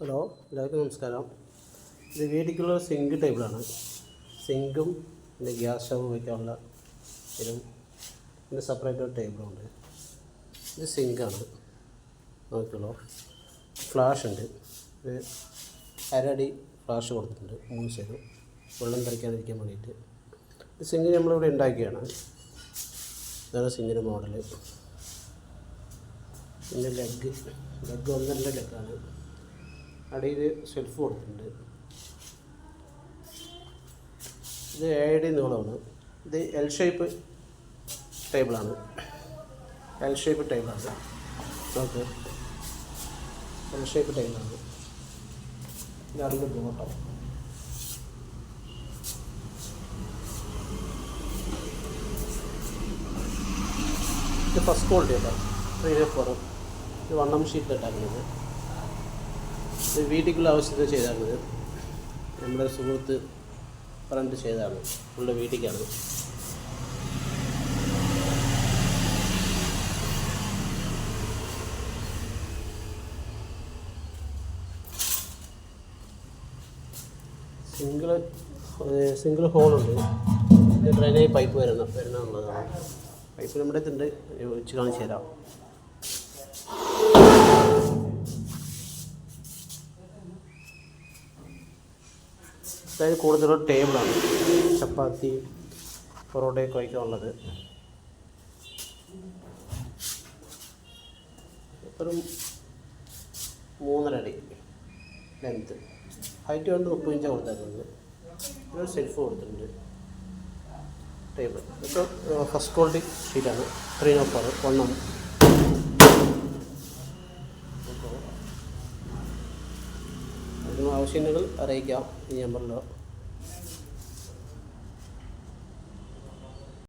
Hello, എല്ലാവർക്കും നമസ്കാരം. ഇത് വീട്ടിലേക്കുള്ള സിങ്ക് ടേബിളാണ്. സിങ്കും പിന്നെ ഗ്യാസ് സ്റ്റവ് വയ്ക്കാനുള്ള ഇതും പിന്നെ സെപ്പറേറ്റ് ഒരു ടേബിളുണ്ട്. ഇത് സിങ്കാണ്. നോക്കിക്കോളൂ. ഫ്ലാഷ് ഉണ്ട്. ഇത് അരടി ഫ്ലാഷ് കൊടുത്തിട്ടുണ്ട് 3 സൈഡും വെള്ളം തെറിക്കാതിരിക്കാൻ വേണ്ടിയിട്ട്. ഇത് സിങ്ക് നമ്മളിവിടെ ഉണ്ടാക്കിയാണ്. ഇതാണ് സിങ്കിൻ്റെ മോഡല്. പിന്നെ ലെഗ് 1.5 ലെഗാണ്. അടിയിൽ ഷെൽഫ് കൊടുത്തിട്ടുണ്ട്. ഇത് 7 നീളമാണ്. ഇത് എൽ ഷേപ്പ് ടേബിളാണ്. ഓക്കെ, എൽ ഷേപ്പ് ടേബിളാണ്. ഇത് അതിൻ്റെ ബോട്ടം. ഇത് ഫസ്റ്റ് ക്വാളിറ്റി അല്ല, 3/4. ഇത് 1 ഷീറ്റിലിട്ടാക്കുന്നത്. ഇത് വീട്ടിലേക്കുള്ള ആവശ്യത്തിന് ചെയ്താണത്. നമ്മുടെ സുഹൃത്ത് പറഞ്ഞിട്ട് ചെയ്തതാണ്. ഫുള്ള് വീട്ടിലേക്കാണ്. സിംഗിൾ ഹോളുണ്ട്. ഇത് ഡ്രെയിനേജ് പൈപ്പ് വരണമെന്നുള്ളതാണ്. പൈപ്പ് നമ്മുടെ അടുത്തുണ്ട്, വെച്ച് കാണിച്ചു തരാം. അതായത് കൂടുതലും ടേബിളാണ്. ചപ്പാത്തി പൊറോട്ടയൊക്കെ വയ്ക്കാനുള്ളത്. ഒരു 3.5 അടി ലെങ്ത്ത്. ഹൈറ്റ് കൊണ്ട് 30 ഇഞ്ച് കൊടുത്തിട്ടുണ്ട്. ഒരു സെൽഫ് കൊടുത്തിട്ടുണ്ട്. ടേബിൾ ഇപ്പോൾ ഫസ്റ്റ് ക്വാളിറ്റി ഷീറ്റാണ്. 3/4 1 അതിന് ആവശ്യങ്ങൾ അറിയിക്കാം ഈ നമ്പറിലോ.